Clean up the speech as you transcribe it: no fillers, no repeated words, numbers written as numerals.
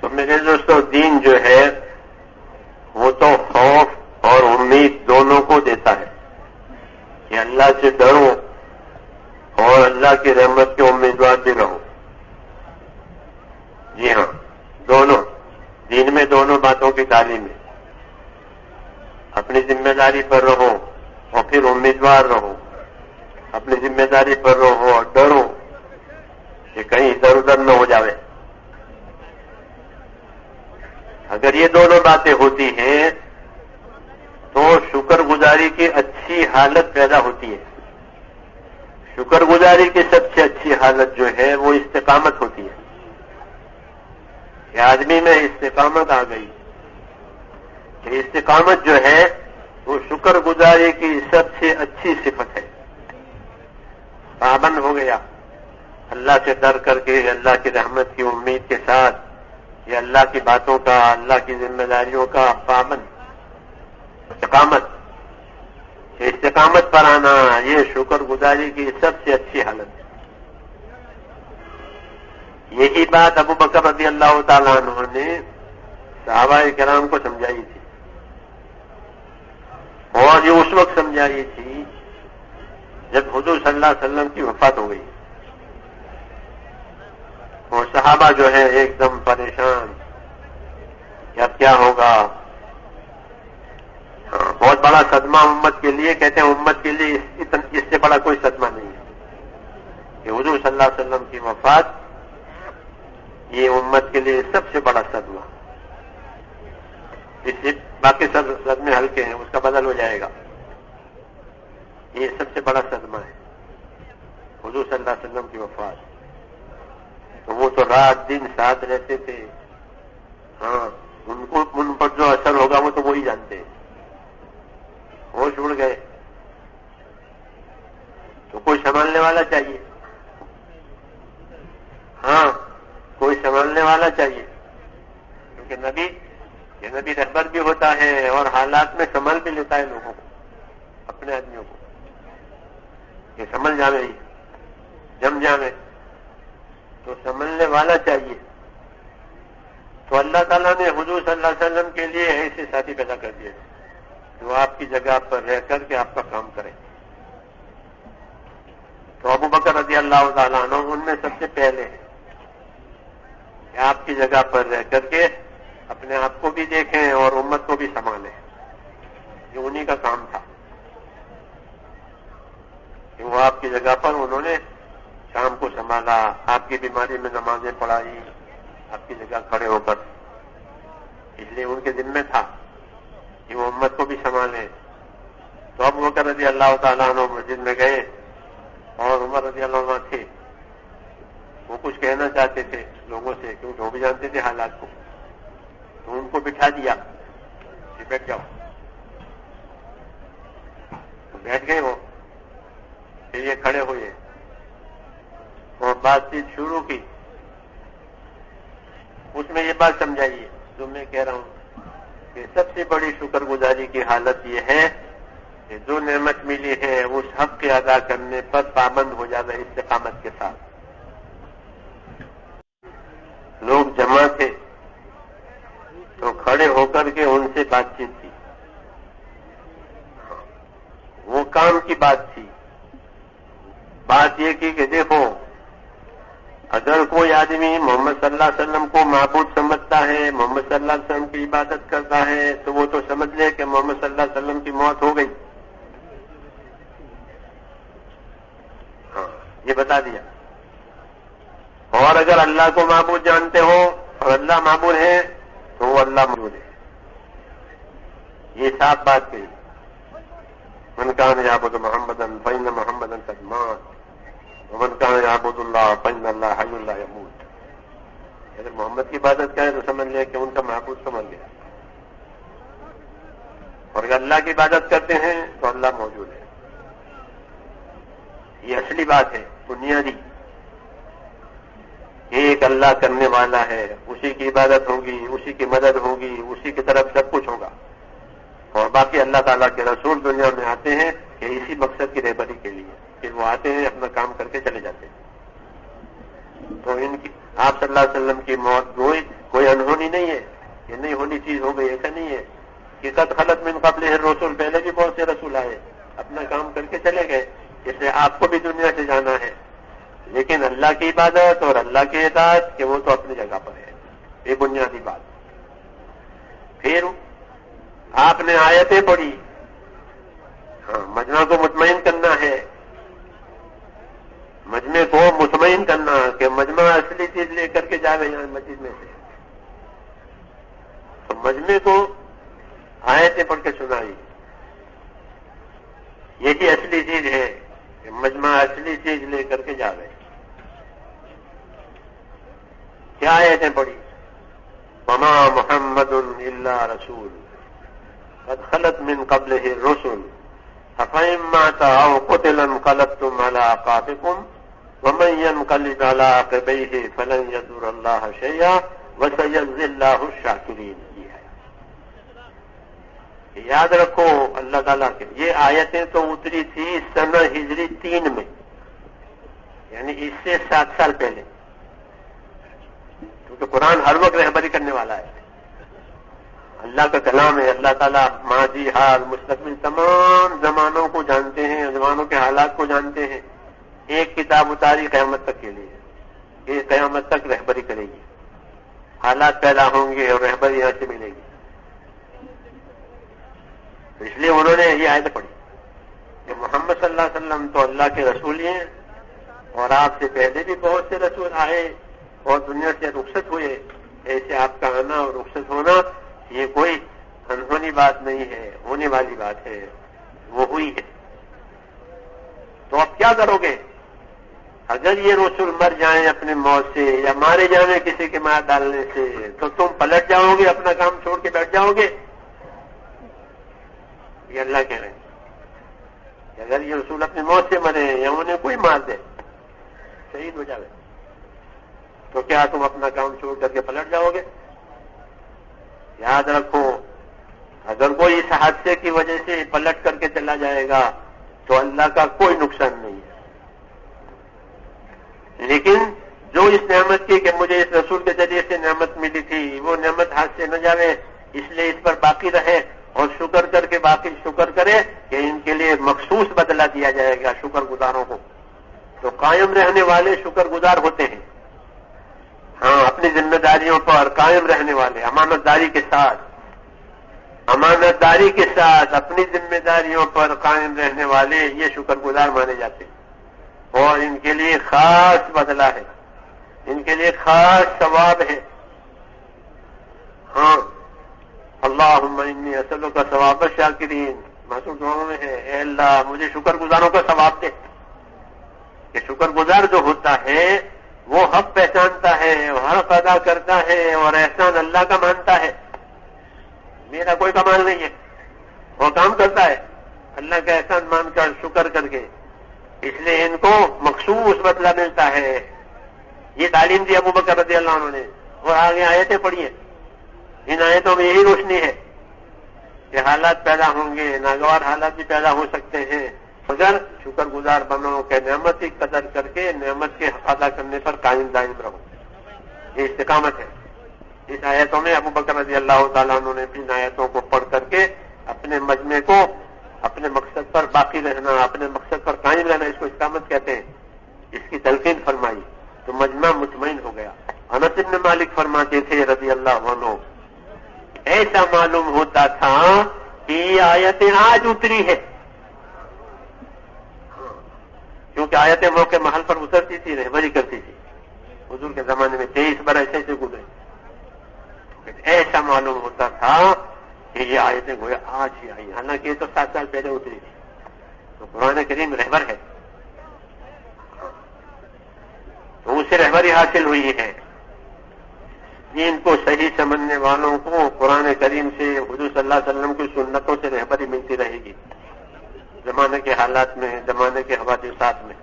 تو میرے دوستو دین جو ہے وہ تو خوف اور امید دونوں کو دیتا ہے کہ اللہ سے ڈرو اور اللہ کی رحمت کے امیدوار بھی رہو. جی ہاں، دونوں دین میں دونوں باتوں کی تعلیم ہے. اپنی ذمہ داری پر رہو اور پھر امیدوار رہو. اپنی ذمہ داری پر رہو اور ڈرو کہ کہیں ادھر ادھر نہ ہو جاوے. اگر یہ دونوں باتیں ہوتی ہیں تو شکر گزاری کی اچھی حالت پیدا ہوتی ہے. شکر گزاری کی سب سے اچھی حالت جو ہے وہ استقامت ہوتی ہے کہ آدمی میں استقامت آ گئی. کہ استقامت جو ہے وہ شکر گزاری کی سب سے اچھی صفت ہے. پابند ہو گیا اللہ سے ڈر کر کے، اللہ کی رحمت کی امید کے ساتھ، یہ اللہ کی باتوں کا، اللہ کی ذمہ داریوں کا پابند. استقامت، استقامت پر آنا یہ شکر گزاری کی سب سے اچھی حالت ہے. یہی بات ابو بکر رضی اللہ تعالیٰ عنہ نے صحابہ کرام کو سمجھائی تھی، اور یہ اس وقت سمجھائی تھی جب حضور صلی اللہ علیہ وسلم کی وفات ہو گئی. اور صحابہ جو ہے ایک دم پریشان کہ اب کیا ہوگا. بہت بڑا صدمہ امت کے لیے، کہتے ہیں امت کے لیے اس سے بڑا کوئی صدمہ نہیں ہے کہ حضور صلی اللہ علیہ وسلم کی وفات. یہ امت کے لیے سب سے بڑا صدمہ. اس سے باقی سب صدمے ہلکے ہیں، اس کا بدل ہو جائے گا. یہ سب سے بڑا صدمہ ہے حضور صلی اللہ علیہ وسلم کی وفات. تو وہ تو رات دن ساتھ رہتے تھے. ہاں، ان پر جو اثر ہوگا وہ تو وہی جانتے ہیں. ہوش اڑ گئے تو کوئی سنبھالنے والا چاہیے. ہاں، کوئی سنبھالنے والا چاہیے، کیونکہ نبی رہبر بھی ہوتا ہے اور حالات میں سنبھال بھی لیتا ہے لوگوں کو، اپنے آدمیوں کو، کہ سنبھل جاوے، جم جاوے. تو سنبھلنے والا چاہیے. تو اللہ تعالیٰ نے حضور صلی اللہ علیہ وسلم کے لیے ایسے ساتھی پیدا کر دیے جو آپ کی جگہ پر رہ کر کے آپ کا کام کریں. تو ابو بکر رضی اللہ تعالیٰ عنہ ان میں سب سے پہلے ہیں کہ آپ کی جگہ پر رہ کر کے اپنے آپ کو بھی دیکھیں اور امت کو بھی سنبھالیں. یہ انہی کا کام تھا کہ وہ آپ کی جگہ پر انہوں نے شام کو سنبھالا، آپ کی بیماری میں نمازیں پڑھائی آپ کی جگہ کھڑے ہو کر. اس لیے ان کے ذمہ تھا کہ وہ امت کو بھی سنبھالیں. تو ابو بکر رضی اللہ تعالیٰ عنہ مسجد میں گئے اور عمر رضی اللہ عنہ تھے. وہ کچھ کہنا چاہتے تھے لوگوں سے کیونکہ وہ بھی جانتے تھے حالات کو. تو ان کو بٹھا دیا کہ بیٹھ جاؤ. تو بیٹھ گئے وہ. پھر یہ کھڑے ہوئے اور بات چیت شروع کی. اس میں یہ بات سمجھائیے جو میں کہہ رہا ہوں کہ سب سے بڑی شکر گزاری کی حالت یہ ہے کہ جو نعمت ملی ہے اس حق کے ادا کرنے پر پابند ہو جانا استقامت کے ساتھ. لوگ جمع تھے تو کھڑے ہو کر کے ان سے بات چیت کی. وہ کام کی بات تھی. بات یہ کی کہ دیکھو، اگر کوئی آدمی محمد صلی اللہ علیہ وسلم کو معبود سمجھتا ہے، محمد صلی اللہ علیہ وسلم کی عبادت کرتا ہے، تو وہ تو سمجھ لے کہ محمد صلی اللہ علیہ وسلم کی موت ہو گئی. ہاں، یہ بتا دیا. اور اگر اللہ کو معبود جانتے ہو اور اللہ معبود ہے تو وہ اللہ معبود ہے. یہ صاف بات کہی. من کان یعبد محمدا فإن محمدا قد مات ومن کان یعبد اللہ فإن اللہ حی لا یموت. اگر محمد کی عبادت کرے تو سمجھ لے کہ ان کا معبود سمجھ گیا، اور اگر اللہ کی عبادت کرتے ہیں تو اللہ موجود ہے. یہ اصلی بات ہے، بنیادی. ایک اللہ کرنے والا ہے، اسی کی عبادت ہوگی، اسی کی مدد ہوگی، اسی کی طرف سب کچھ ہوگا. اور باقی اللہ تعالیٰ کے رسول دنیا میں آتے ہیں کہ اسی مقصد کی رہبری کے لیے. پھر وہ آتے ہیں اپنا کام کر کے چلے جاتے ہیں. تو ان کی آپ صلی اللہ علیہ وسلم کی موت ہوئی کوئی انہونی نہیں ہے، یہ نہیں ہونی چیز ہو گئی، ایسا نہیں ہے کہ قد خلت من قبلہ الرسل، پہلے بھی بہت سے رسول آئے اپنا کام کر کے چلے گئے، اس لیے آپ کو بھی دنیا سے جانا ہے، لیکن اللہ کی عبادت اور اللہ کی اطاعت کہ وہ تو اپنی جگہ پر ہے، یہ بنیادی بات۔ پھر آپ نے آیتیں پڑھی، ہاں مجمع کو مطمئن کرنا ہے، مجمع کو مطمئن کرنا کہ مجمع اصلی چیز لے کر کے جاوے یہاں مسجد میں سے، تو مجمع کو آیتیں پڑھ کے سنائی، یہی اصلی چیز ہے کہ مجمع اصلی چیز لے کر کے جاوے۔ کیا آیتیں پڑھی؟ وما محمد الا رسول قد خلت من قبلہ الرسل افإن مات أو قتل انقلبتم على أعقابكم ومن ينقلب على عقبيه فلن يضر الله شيئا وسيجزي الله الشاكرين۔ یاد رکھو اللہ تعالیٰ کے یہ آیتیں تو اتری تھی سنہ ہجری 3 میں، یعنی اس سے 7 سال پہلے، کیونکہ قرآن ہر وقت رہبری کرنے والا ہے، اللہ کا کلام ہے، اللہ تعالیٰ ماضی حال مستقبل تمام زمانوں کو جانتے ہیں، زمانوں کے حالات کو جانتے ہیں۔ ایک کتاب اتاری قیامت تک کے لیے، یہ قیامت تک رہبری کرے گی، حالات پیدا ہوں گے اور رہبری یہاں سے ملے گی، تو اس لیے انہوں نے یہ آیت پڑھی کہ محمد صلی اللہ علیہ وسلم تو اللہ کے رسول ہیں، اور آپ سے پہلے بھی بہت سے رسول آئے اور دنیا سے رخصت ہوئے، ایسے آپ کا آنا اور رخصت ہونا یہ کوئی انہونی بات نہیں ہے، ہونے والی بات ہے، وہ ہوئی ہے۔ تو اب کیا کرو گے اگر یہ رسول مر جائیں اپنے موت سے یا مارے جانے کسی کے مار ڈالنے سے، تو تم پلٹ جاؤ گے، اپنا کام چھوڑ کے بیٹھ جاؤ گے؟ یہ اللہ کہہ رہے ہیں کہ اگر یہ رسول اپنی موت سے مرے یا انہیں کوئی مار دے، شہید ہو جائے، تو کیا تم اپنا کام چھوڑ کر کے پلٹ جاؤ گے؟ یاد رکھو اگر کوئی اس حادثے کی وجہ سے پلٹ کر کے چلا جائے گا تو اللہ کا کوئی نقصان نہیں ہے، لیکن جو اس نعمت کی کہ مجھے اس رسول کے ذریعے سے نعمت ملی تھی وہ نعمت ہاتھ سے نہ جاوے، اس لیے اس پر باقی رہے اور شکر کر کے باقی شکر کرے کہ ان کے لیے مخصوص بدلہ دیا جائے گا شکر گزاروں کو۔ تو قائم رہنے والے شکر گزار ہوتے ہیں، ہاں اپنی ذمہ داریوں پر قائم رہنے والے، امانت داری کے ساتھ اپنی ذمہ داریوں پر قائم رہنے والے یہ شکر گزار مانے جاتے ہیں، اور ان کے لیے خاص بدلہ ہے، ان کے لیے خاص ثواب ہے۔ ہاں اللہم انی اسألک ثواب الشاکرین، معصوم دعاؤں میں ہے اے اللہ مجھے شکر گزاروں کا ثواب دے، کہ شکر گزار جو ہوتا ہے وہ حق پہچانتا ہے، حق ادا کرتا ہے اور احسان اللہ کا مانتا ہے، میرا کوئی کمال نہیں ہے، وہ کام کرتا ہے اللہ کا احسان مان کر شکر کر کے، اس لیے ان کو مخصوص بدلہ ملتا ہے۔ یہ تعلیم دی ابو بکر رضی اللہ عنہ نے، اور آگے آیتیں پڑھی ہیں، ان آیتوں میں یہی روشنی ہے کہ حالات پیدا ہوں گے، ناگوار حالات بھی پیدا ہو سکتے ہیں، مگر شکر گزار بنو کہ نعمت کی قدر کر کے نعمت کے حق ادا کرنے پر قائم دائم رہو، یہ استقامت ہے۔ اس آیتوں میں ابو بکر رضی اللہ تعالیٰ عنہ نے بھی ان آیتوں کو پڑھ کر کے اپنے مجمع کو اپنے مقصد پر باقی رہنا، اپنے مقصد پر قائم رہنا، اس کو استقامت کہتے ہیں، اس کی تلقین فرمائی تو مجمع مطمئن ہو گیا۔ انس بن مالک فرماتے تھے رضی اللہ عنہ ایسا معلوم ہوتا تھا کہ یہ آیتیں آج اتری ہے، کیونکہ آیتیں موقع محل پر اترتی تھی، رہبری کرتی تھی، حضور کے زمانے میں 23 برس ایسے گزرے، ایسا معلوم ہوتا تھا کہ یہ آیتیں گویا آج ہی آئی، حالانکہ یہ تو 7 سال پہلے اتری تھی۔ تو قرآن کریم رہبر ہے، تو اسے رہبری حاصل ہوئی ہے۔ دین کو صحیح سمجھنے والوں کو قرآن کریم سے، حضور صلی اللہ علیہ وسلم کی سنتوں سے رہبری ملتی رہے گی، زمانے کے حالات میں، زمانے کے حوادثات میں۔